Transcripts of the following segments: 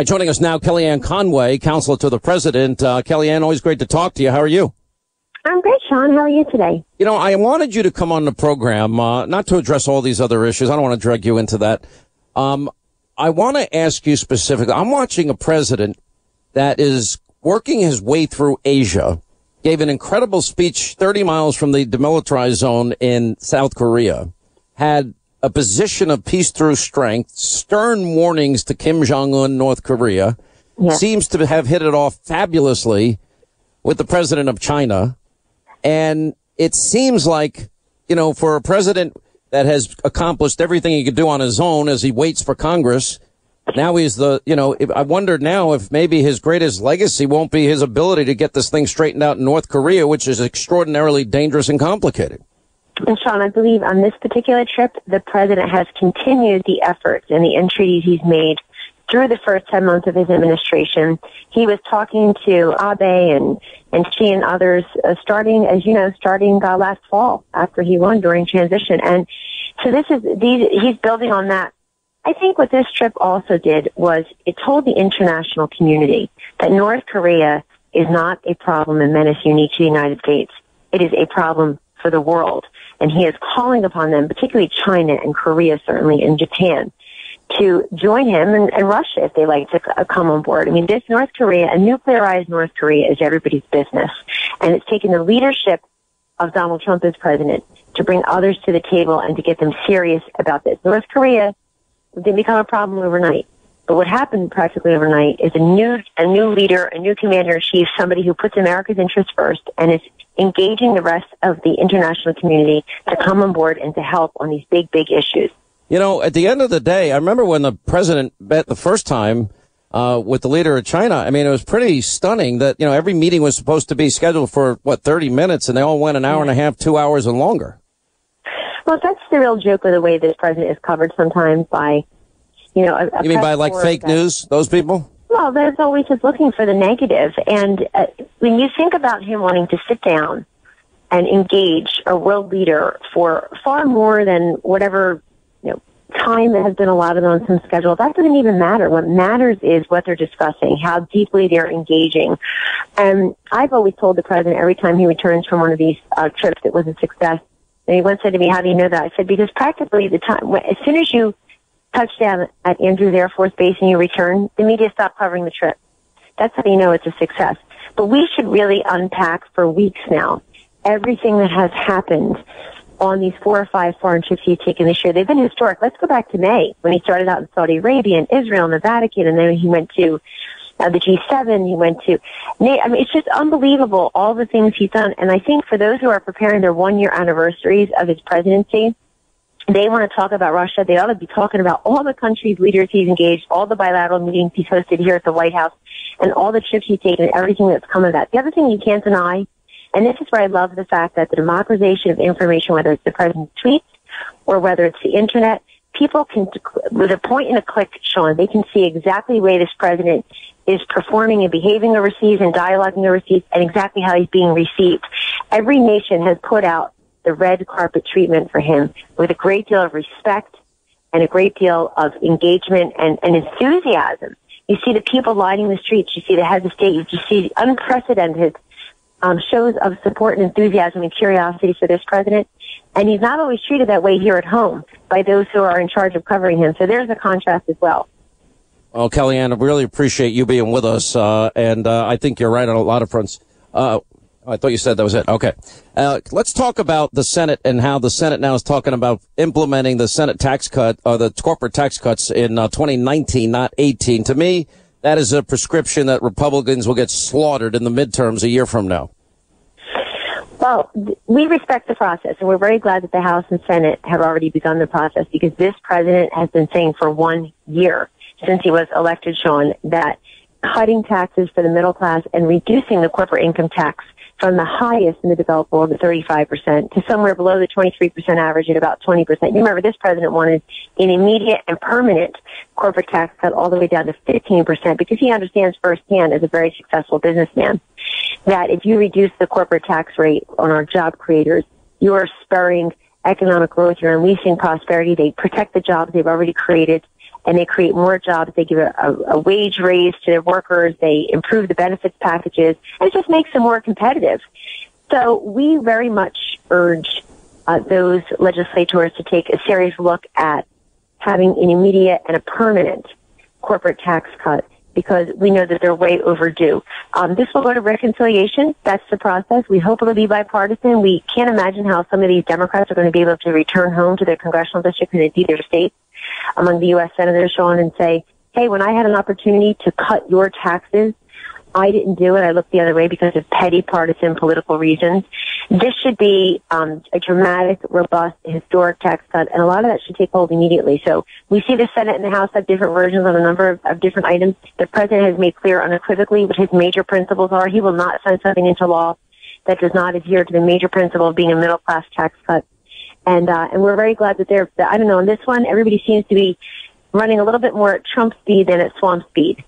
Joining us now, Kellyanne Conway, counselor to the president. Kellyanne, always great to talk to you. How are you? I'm great, Sean. How are you today? You know, I wanted you to come on the program, not to address all these other issues. I don't want to drag you into that. I want to ask you specifically. I'm watching a president that is working his way through Asia, gave an incredible speech 30 miles from the demilitarized zone in South Korea, had a position of peace through strength, stern warnings to Kim Jong-un, North Korea, seems to have hit it off fabulously with the president of China. And it seems like, you know, for a president that has accomplished everything he could do on his own as he waits for Congress, now he's I wonder now if maybe his greatest legacy won't be his ability to get this thing straightened out in North Korea, which is extraordinarily dangerous and complicated. And Sean, I believe on this particular trip, the president has continued the efforts and the entreaties he's made through the first 10 months of his administration. He was talking to Abe and Xi and others, starting last fall after he won during transition. And so he's building on that. I think what this trip also did was it told the international community that North Korea is not a problem and menace unique to the United States. It is a problem for the world. And he is calling upon them, particularly China and Korea, certainly, and Japan, to join him and Russia if they like to come on board. I mean, this North Korea, a nuclearized North Korea, is everybody's business. And it's taken the leadership of Donald Trump as president to bring others to the table and to get them serious about this. North Korea didn't become a problem overnight. But what happened practically overnight is a new leader, a new commander-in-chief, somebody who puts America's interests first and is engaging the rest of the international community to come on board and to help on these big, big issues. You know, at the end of the day, I remember when the president met the first time with the leader of China. I mean, it was pretty stunning that, you know, every meeting was supposed to be scheduled for, 30 minutes, and they all went an hour and a half, 2 hours and longer. Well, that's the real joke of the way this president is covered sometimes by, you know, you mean by like fake news, those people? Well, there's always just looking for the negative. And when you think about him wanting to sit down and engage a world leader for far more than whatever, time that has been allotted on some schedule, that doesn't even matter. What matters is what they're discussing, how deeply they're engaging. And I've always told the president every time he returns from one of these trips, it was a success. And he once said to me, "How do you know that?" I said, because practically the time, as soon as you touch down at Andrews Air Force Base and you return, the media stop covering the trip. That's how you know it's a success. But we should really unpack for weeks now everything that has happened on these 4 or 5 foreign trips he's taken this year. They've been historic. Let's go back to May when he started out in Saudi Arabia and Israel and the Vatican, and then he went to the G7. He went to I mean, it's just unbelievable, all the things he's done. And I think for those who are preparing their 1-year anniversaries of his presidency, they want to talk about Russia. They ought to be talking about all the countries' leaders he's engaged, all the bilateral meetings he's hosted here at the White House, and all the trips he's taken and everything that's come of that. The other thing you can't deny, and this is where I love the fact that the democratization of information, whether it's the president's tweets or whether it's the internet, people can, with a point and a click, Sean, they can see exactly the way this president is performing and behaving overseas and dialoguing overseas and exactly how he's being received. Every nation has put out the red carpet treatment for him with a great deal of respect and a great deal of engagement and enthusiasm. You see the people lining the streets. You see the heads of state. You see unprecedented shows of support and enthusiasm and curiosity for this president. And he's not always treated that way here at home by those who are in charge of covering him. So there's a contrast as well. Well, Kellyanne, I really appreciate you being with us. And I think you're right on a lot of fronts. I thought you said that was it. Okay. Let's talk about the Senate and how the Senate now is talking about implementing the Senate tax cut, or the corporate tax cuts in 2019, not 18. To me, that is a prescription that Republicans will get slaughtered in the midterms a year from now. Well, we respect the process, and we're very glad that the House and Senate have already begun the process, because this president has been saying for 1 year since he was elected, Sean, that cutting taxes for the middle class and reducing the corporate income tax from the highest in the developed world at 35% to somewhere below the 23% average at about 20%. You remember this president wanted an immediate and permanent corporate tax cut all the way down to 15% because he understands firsthand as a very successful businessman that if you reduce the corporate tax rate on our job creators, you are spurring economic growth, you're unleashing prosperity, they protect the jobs they've already created, and they create more jobs. They give a wage raise to their workers. They improve the benefits packages, and it just makes them more competitive. So we very much urge those legislators to take a serious look at having an immediate and a permanent corporate tax cut, because we know that they're way overdue. This will go to reconciliation. That's the process. We hope it'll be bipartisan. We can't imagine how some of these Democrats are going to be able to return home to their congressional districts and indeed their states among the U.S. senators, Sean, and say, hey, when I had an opportunity to cut your taxes, I didn't do it. I looked the other way because of petty partisan political reasons. This should be a dramatic, robust, historic tax cut, and a lot of that should take hold immediately. So we see the Senate and the House have different versions on a number of different items. The President has made clear unequivocally what his major principles are. He will not sign something into law that does not adhere to the major principle of being a middle-class tax cut. And we're very glad that I don't know, on this one, everybody seems to be running a little bit more at Trump speed than at swamp speed.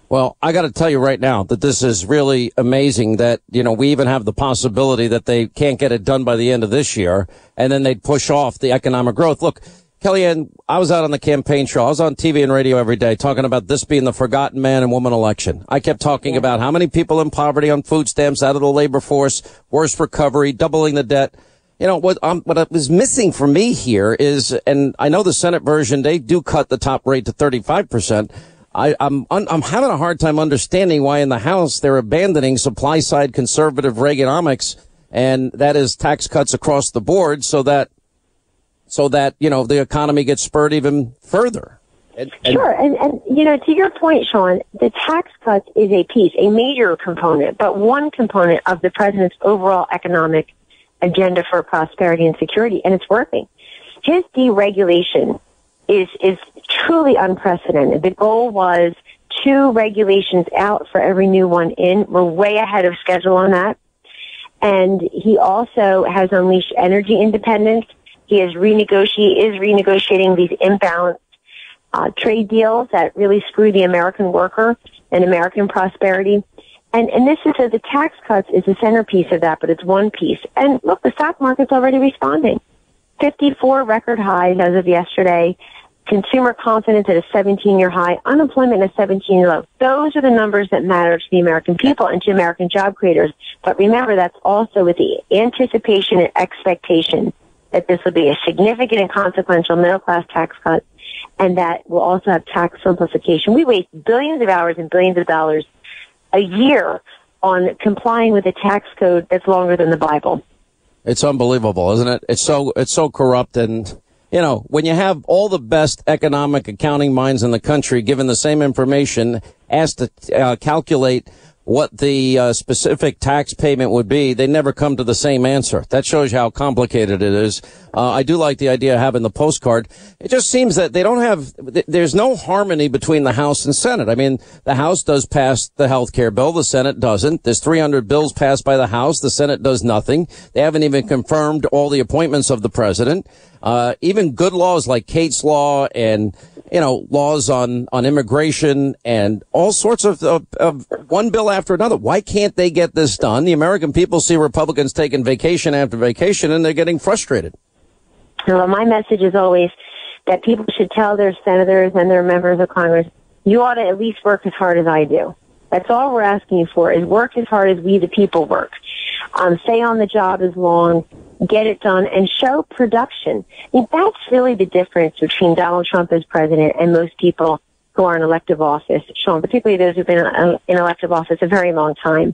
Well, I got to tell you right now that this is really amazing that, we even have the possibility that they can't get it done by the end of this year, and then they'd push off the economic growth. Look, Kellyanne, I was out on the campaign trail. I was on TV and radio every day talking about this being the forgotten man and woman election. I kept talking about how many people in poverty on food stamps, out of the labor force, worse recovery, doubling the debt. What was missing for me here is, and I know the Senate version, they do cut the top rate to 35%. I'm having a hard time understanding why in the House they're abandoning supply side conservative Reaganomics, and that is tax cuts across the board so that the economy gets spurred even further. Sure, and to your point, Sean, the tax cuts is a major component, but one component of the president's overall economic agenda for prosperity and security, and it's working. His deregulation is truly unprecedented. The goal was 2 regulations out for every new one in. We're way ahead of schedule on that. And he also has unleashed energy independence. He is renegotiating these imbalanced trade deals that really screw the American worker and American prosperity. And this is the tax cuts is the centerpiece of that, but it's one piece. And look, the stock market's already responding. 54 record highs as of yesterday. Consumer confidence at a 17-year high. Unemployment at a 17-year low. Those are the numbers that matter to the American people and to American job creators. But remember, that's also with the anticipation and expectation that this will be a significant and consequential middle-class tax cut, and that will also have tax simplification. We waste billions of hours and billions of dollars a year on complying with a tax code that's longer than the Bible. It's unbelievable, isn't it? It's so corrupt. And, when you have all the best economic accounting minds in the country given the same information, asked to calculate what the specific tax payment would be, they never come to the same answer. That shows you how complicated it is. I do like the idea of having the postcard. It just seems that there's no harmony between the House and Senate. I mean, the House does pass the health care bill. The Senate doesn't. There's 300 bills passed by the House. The Senate does nothing. They haven't even confirmed all the appointments of the president. Even good laws like Kate's Law and laws on immigration and all sorts of one bill after another. Why can't they get this done? The American people see Republicans taking vacation after vacation, and they're getting frustrated. Well, my message is always that people should tell their senators and their members of Congress, you ought to at least work as hard as I do. That's all we're asking you for, is work as hard as we the people work. Stay on the job as long, get it done, and show production. I think that's really the difference between Donald Trump as president and most people who are in elective office, Sean, particularly those who've been in elective office a very long time,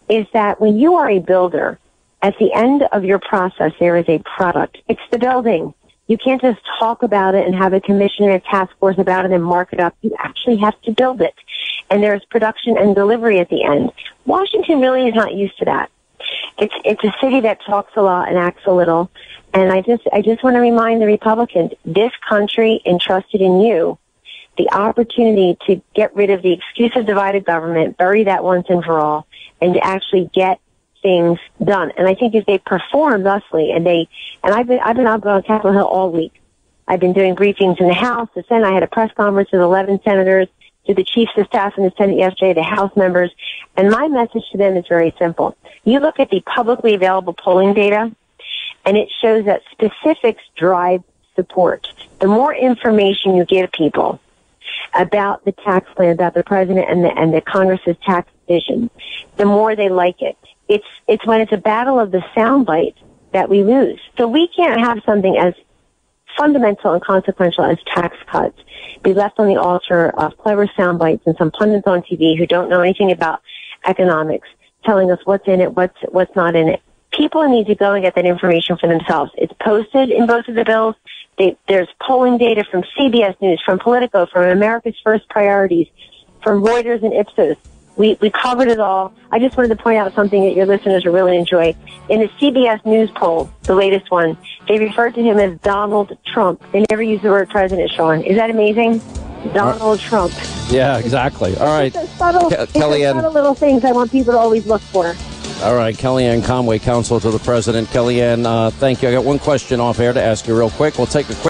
is that when you are a builder, at the end of your process, there is a product. It's the building. You can't just talk about it and have a commission and a task force about it and mark it up. You actually have to build it. And there's production and delivery at the end. Washington really is not used to that. It's a city that talks a lot and acts a little. And I just want to remind the Republicans, this country entrusted in you the opportunity to get rid of the excuse of divided government, bury that once and for all, and to actually get things done. And I think if they perform thusly, and I've been out on Capitol Hill all week. I've been doing briefings in the House, the Senate. I had a press conference with 11 senators, to the chiefs of staff in the Senate yesterday, the House members, and my message to them is very simple. You look at the publicly available polling data, and it shows that specifics drive support. The more information you give people about the tax plan, about the president and the Congress's tax vision, the more they like it. It's when it's a battle of the soundbite that we lose. So we can't have something as fundamental and consequential as tax cuts be left on the altar of clever sound bites and some pundits on TV who don't know anything about economics telling us what's in it, what's not in it. People need to go and get that information for themselves. It's posted in both of the bills. There's polling data from CBS News, from Politico, from America's First Priorities, from Reuters and Ipsos. We covered it all. I just wanted to point out something that your listeners will really enjoy. In the CBS News poll, the latest one, they referred to him as Donald Trump. They never used the word president, Sean. Is that amazing? Donald Trump. Yeah, exactly. All right. It's subtle little things I want people to always look for. All right, Kellyanne Conway, counsel to the president. Kellyanne, thank you. I got one question off air to ask you real quick. We'll take a quick